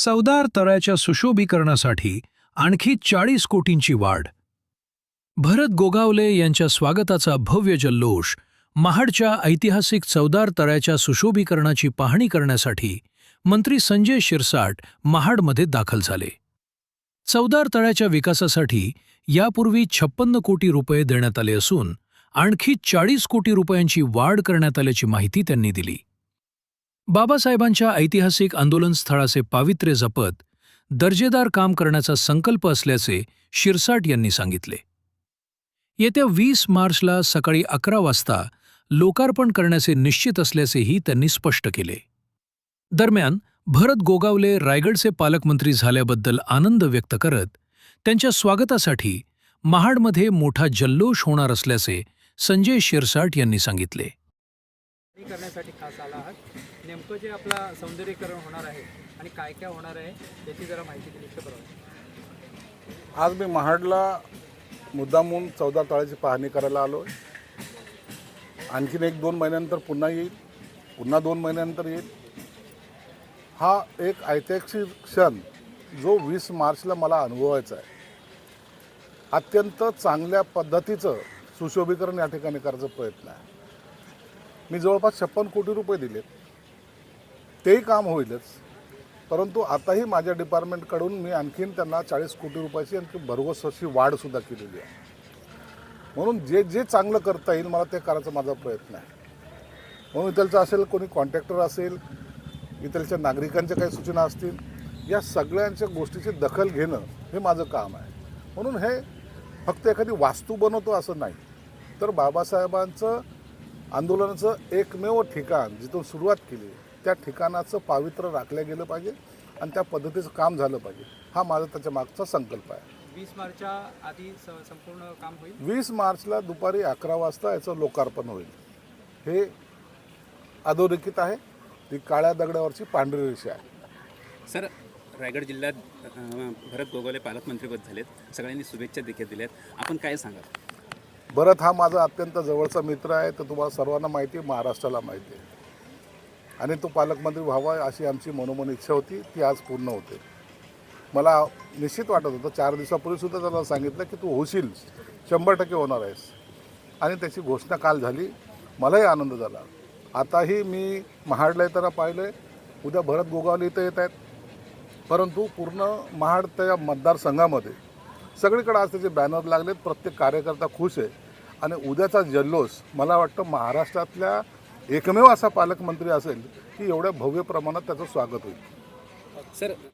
चवदार तळ्याच्या सुशोभीकरणासाठी आणखी 40 कोटींची वाढ. भरत गोगावले यांच्या स्वागताचा भव्य जल्लोष. महाडच्या ऐतिहासिक चवदार तळ्याच्या सुशोभीकरणाची पाहणी करण्यासाठी मंत्री संजय शिरसाट महाडमध्ये दाखल झाले. चवदार तळ्याच्या विकासासाठी यापूर्वी 56 कोटी रुपये देण्यात आले असून आणखी 40 कोटी रुपयांची वाढ करण्यात आल्याची माहिती त्यांनी दिली. बाबासाहेबांच्या ऐतिहासिक आंदोलन स्थळाचे पावित्र्य जपत दर्जेदार काम करण्याचा संकल्प असल्याचे शिरसाट यांनी सांगितले. येत्या 20 मार्चला सकाळी 11 वाजता लोकार्पण करण्याचे निश्चित असल्याचेही त्यांनी स्पष्ट केले. दरम्यान भरत गोगावले रायगडचे पालकमंत्री झाल्याबद्दल आनंद व्यक्त करत त्यांच्या स्वागतासाठी महाडमध्ये मोठा जल्लोष होणार असल्याचे संजय शिरसाट यांनी सांगितले. करण्यासाठी खास आला आहात. नेमकं जे आपला सौंदर्यीकरण होणार आहे आणि काय काय होणार आहे याची जरा माहिती दिली तर बरं. आज मी महाडला मुद्दामून चवदार तळ्याची पाहणी करायला आलो. आणखीन 1-2 महिन्यानंतर पुन्हा येईल, पुन्हा 2 महिन्यानंतर येईल. हा एक ऐतिहासिक क्षण जो 20 मार्चला मला अनुभवायचा आहे. अत्यंत चांगल्या पद्धतीचं सुशोभीकरण या ठिकाणी करायचा प्रयत्न आहे. मी जवळपास 56 कोटी रुपये दिलेत. तेही काम होईलच, परंतु आताही माझ्या डिपार्टमेंटकडून मी आणखीन त्यांना 40 कोटी रुपयाची आणखी भरघोस अशी वाढसुद्धा केलेली आहे. म्हणून जे जे चांगलं करता येईल मला ते करायचा माझा प्रयत्न आहे. म्हणून इथलचं असेल, कोणी कॉन्ट्रॅक्टर असेल, इथलच्या नागरिकांच्या काही सूचना असतील, या सगळ्यांच्या गोष्टीची दखल घेणं हे माझं काम आहे. म्हणून हे फक्त एखादी वास्तू बनवतो असं नाही, तर बाबासाहेबांचं आंदोलनाचं एकमेव ठिकाण जिथून सुरुवात केली त्या ठिकाणाचं पावित्र्य राखलं गेलं पाहिजे आणि त्या पद्धतीचं काम झालं पाहिजे. हा माझा त्याच्या मागचा संकल्प आहे. 20 मार्चच्या आधी संपूर्ण काम होईल. 20 मार्चला दुपारी 11 वाजता याचं लोकार्पण होईल. हे अधोरेखित आहे. ती काळ्या दगडावरची पांढरी रेषा आहे. सर, रायगड जिल्ह्यात भरत गोगावले पालकमंत्रीपद झालेत. सगळ्यांनी शुभेच्छा देखील दिल्यात. आपण काय सांगाल? भरत हा माझा अत्यंत जवळचा मित्र आहे. तर तुम्हाला सर्वांना माहिती आहे, महाराष्ट्राला माहिती आहे. आणि तो पालकमंत्री व्हावा अशी आमची मनोमन इच्छा होती. ती आज पूर्ण होते. मला निश्चित वाटत होतं, 4 दिवसापूर्वीसुद्धा त्याला सांगितलं की तू होशील, 100% होणार आहेस. आणि त्याची घोषणा काल झाली. मलाही आनंद झाला. आताही मी महाडला येताना पाहिलं आहे. उद्या भरत गोगावले इथं येत आहेत. परंतु पूर्ण महाड त्या मतदारसंघामध्ये सगळीकडे आज त्याचे बॅनर लागलेत. प्रत्येक कार्यकर्ता खुश आहे. आणि उद्याचा जल्लोष मला वाटतं महाराष्ट्रातल्या एकमेव असा पालकमंत्री असेल की एवढ्या भव्य प्रमाणात त्याचं स्वागत होईल. सर